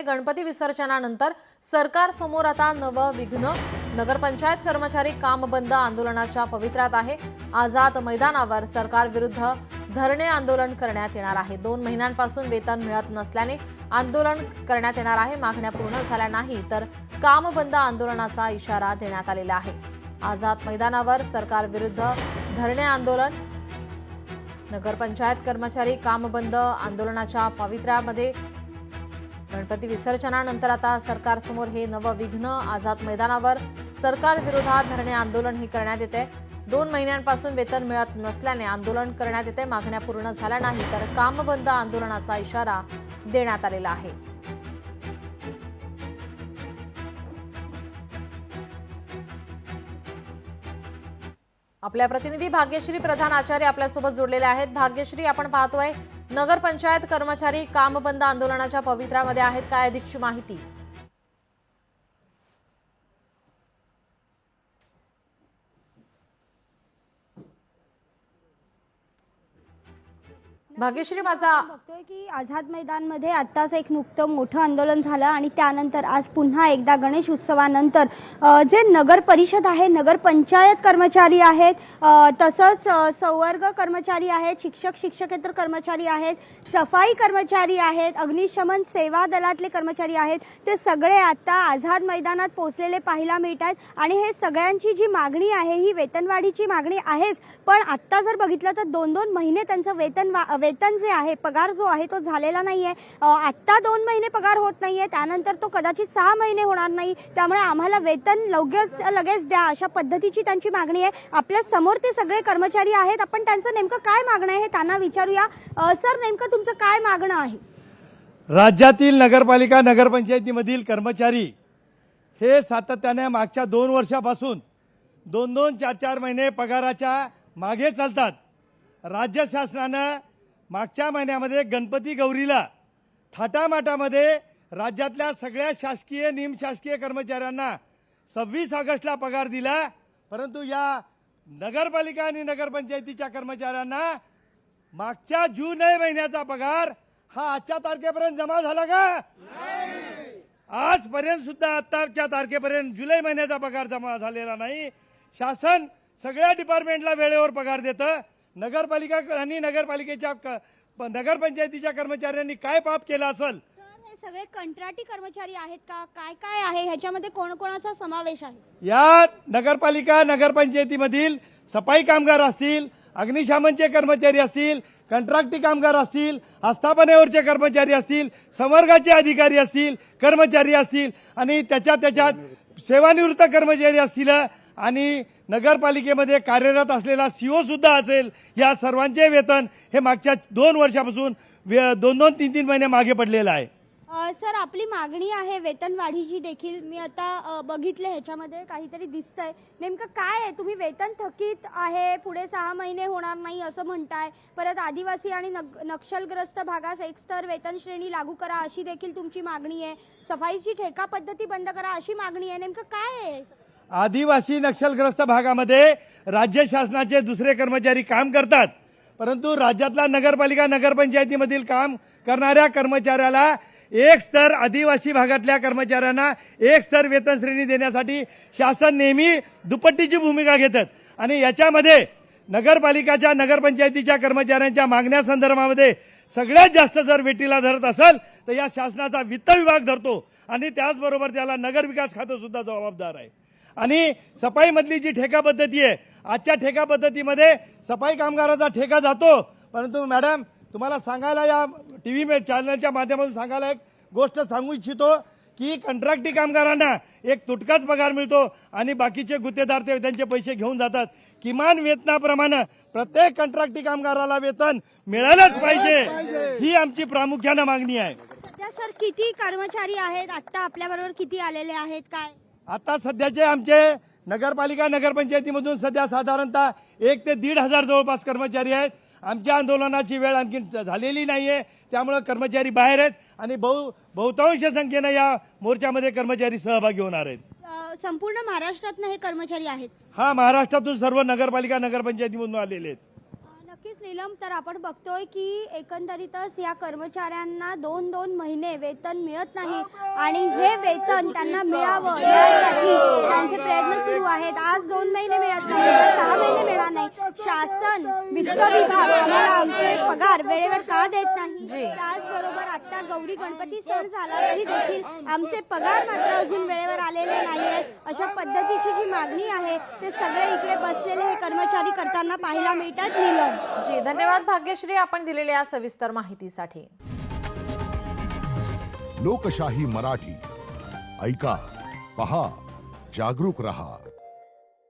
गणपती विसर्जनानंतर सरकार समोर आता नवं विघ्न। नगरपंचायत कर्मचारी काम बंद आंदोलनाच्या पवित्र्यात आहे। आझाद मैदानावर सरकार विरुद्ध धरणे आंदोलन करण्यात येणार आहे। 2 महिन्यांपासून वेतन मिळत नसल्याने आंदोलन करण्यात येणार आहे। मागण्या पूर्ण झाल्या नाही तर काम बंद आंदोलनाचा इशारा देण्यात आलेला आहे। आझाद मैदानावर सरकार विरुद्ध धरणे आंदोलन। नगरपंचायत कर्मचारी काम बंद आंदोलनाच्या पवित्र्यामध्ये गणपती विसर्जनानंतर आता सरकार समोर हे नवं विघ्न। आझाद मैदानावर सरकार विरोधात धरणे आंदोलन हे करण्यात येते। 2 महिन्यांपासून वेतन मिळत नसल्याने आंदोलन करण्यात येते। मागण्या पूर्ण झाल्या नाही तर काम बंद आंदोलनाचा इशारा देण्यात आलेला आहे। आपल्या प्रतिनिधी भाग्यश्री प्रधान आचार्य आपल्यासोबत जोडलेले आहेत। भाग्यश्री, आपण पाहतोय नगरपंचायत कर्मचारी काम बंद आंदोलनाच्या पवित्र्यामध्ये आहेत, काय अधिकची माहिती? भाग्यश्री, माझा बघतोय की आझाद मैदानमध्ये आत्ताच एक मोठं आंदोलन झालं आणि त्यानंतर आज पुन्हा एकदा गणेश उत्सवानंतर जे नगर परिषद आहे, नगर पंचायत कर्मचारी आहेत, तसंच संवर्ग कर्मचारी आहेत, शिक्षकेतर कर्मचारी आहेत, सफाई कर्मचारी आहेत, अग्निशमन सेवा दलातले कर्मचारी आहेत, ते सगळे आता आझाद मैदानात पोहोचलेले पाहायला मिळत आहेत। आणि हे सगळ्यांची जी मागणी आहे ही वेतनवाढीची मागणी आहेच, पण आत्ता जर बघितलं तर 2-2 महिने त्यांचं वेतन जे आहे, पगार जो आहे तो झालेला नाहीये। आत्ता 2 महिने पगार होत नाहीये, त्यानंतर तो कदाचित 6 महिने होणार नाही। त्यामुळे आम्हाला वेतन लगेच द्या, अशा पद्धतीची त्यांची मागणी आहे। आपल्या समोर ते सगळे कर्मचारी आहेत, आपण त्यांचं नेमकं काय मागणं आहे हे त्यांना विचारूया। सर, नेमकं तुमचं काय मागणं आहे? राज्यातील नगरपालिका नगरपंचायतीमधील कर्मचारी हे सातत्याने मागच्या 2 वर्षापासून 2-2, 4-4 महिने पगाराच्या मागे चालतात। राज्य शासनानं मागच्या महिन्यामध्ये गणपती गौरीला थाटामाटामध्ये राज्यातल्या सगळ्या शासकीय निमशासकीय कर्मचाऱ्यांना 26 ऑगस्टला पगार दिला, परंतु या नगरपालिका आणि नगरपंचायतीच्या कर्मचाऱ्यांना मागच्या जून महिन्याचा पगार हा आजच्या तारखेपर्यंत जमा झाला का? आजपर्यंत सुद्धा आताच्या तारखेपर्यंत जुलै महिन्याचा पगार जमा झालेला नाही। शासन सगळ्या डिपार्टमेंटला वेळेवर पगार देतं। नगरपालिका आणि नगरपंचायतीच्या कर्मचाऱ्यांनी काय पाप केला असेल? हे सगळे कंत्राटी कर्मचारी आहेत का? काय आहे ह्याच्यामध्ये कोणाचा समावेश आहे? या नगरपालिका नगरपंचायतीमधील सफाई कामगार असतील, अग्निशमनचे कर्मचारी असतील, कंत्राटी कामगार असतील, आस्थापनेवरचे कर्मचारी असतील, संवर्गाचे अधिकारी असतील, कर्मचारी असतील आणि त्याच्यात सेवानिवृत्त कर्मचारी असतील आणि नगरपालिकेमध्ये कार्यरत असलेला सीओ सुद्धा असेल, या सर्वांचे वेतन हे मागच्या 2 वर्षापासून 2-2, 3-3 महिने मागे पडलेलं आहे। सर, आपली मागणी आहे वेतन वाढीची देखील। मी आता बघितले ह्याच्यामध्ये काहीतरी दिसतंय, नेमकं काय आहे? तुम्ही वेतन थकीत आहे, पुढे 6 महिने होणार नाही असं म्हणताय, परत आदिवासी आणि नक्षलग्रस्त भागास एकस्तर वेतन श्रेणी लागू करा अशी देखील तुमची मागणी आहे। सफाईची ठेका पद्धती बंद करा अशी मागणी आहे, नेमकं काय आहे? आदिवासी नक्षलग्रस्त भागामध्ये राज्य शासनाचे दुसरे कर्मचारी काम करतात, परंतु राज्यातला नगरपालिका नगरपंचायतीमधील काम करणाऱ्या कर्मचाऱ्याला एक स्तर, आदिवासी भागातल्या कर्मचाऱ्यांना एक स्तर वेतन श्रेणी देण्यासाठी शासन नेहमी दुपट्टीची भूमिका घेतात। आणि याच्यामध्ये नगरपालिकाच्या नगरपंचायतीच्या कर्मचाऱ्यांच्या मागण्या संदर्भामध्ये सगळ्यात जास्त जर वेटीला धरत असेल तर या शासनाचा वित्त विभाग धरतो आणि त्याचबरोबर त्याला नगरविकास खातं सुद्धा जबाबदार आहे। आणि सफाईमधली जी ठेका पद्धती आहे, आजच्या ठेका पद्धतीमध्ये सफाई कामगाराचा ठेका जातो, परंतु मॅडम तुम्हाला सांगायला या टीव्ही चॅनलच्या माध्यमातून सांगायला एक गोष्ट सांगू इच्छितो की कंत्राटी कामगारांना एक तुटकाच पगार मिळतो आणि बाकीचे गुत्तेदार ते त्यांचे पैसे घेऊन जातात। किमान वेतनाप्रमाणे प्रत्येक कंत्राटी कामगाराला वेतन मिळालंच पाहिजे, ही आमची प्रामुख्याने मागणी आहे। सध्या सर किती कर्मचारी आहेत? आता आपल्याबरोबर किती आलेले आहेत? काय आता सध्याचे आमचे नगरपालिका नगरपंचायतीमधून सध्या साधारणतः 1 ते 1,500 जवळपास कर्मचारी आहेत। आमच्या आंदोलनाची वेळ आणखी झालेली नाहीये, त्यामुळे कर्मचारी बाहेर आहेत आणि बहुतांश संख्येने या मोर्चामध्ये कर्मचारी सहभागी होणार आहेत। संपूर्ण महाराष्ट्रातून हे कर्मचारी आहेत? हा, महाराष्ट्रातून सर्व नगरपालिका नगरपंचायतीमधून आलेले आहेत। नक्कीच नीलम, तर आपण बघतोय की एकंदरीतच या कर्मचाऱ्यांना 2-2 महिने वेतन मिळत नाही आणि हे वेतन त्यांना मिळावं यासाठी त्यांचे प्रयत्न सुरू आहेत. आज 2 महिने मिळत नाही, 6 महिने मिळणार नाही. शासन, वित्त विभाग आम्हाला आमचे पगार वेळेवर का देत नाही? त्याचबरोबर आता गौरी गणपती सण झाला तरी देखील आमचे पगार मात्र अजून वेळेवर आलेले नाहीये. अशा पद्धतीची जी मागणी आहे ते सगळे इकडे बसलेले हे कर्मचारी करताना पाहायला मिळतात. नीलम जी, धन्यवाद भाग्यश्री आपण दिलेल्या सविस्तर माहितीसाठी. लोकशाही मराठी ऐका, पहा, जागरूक रहा.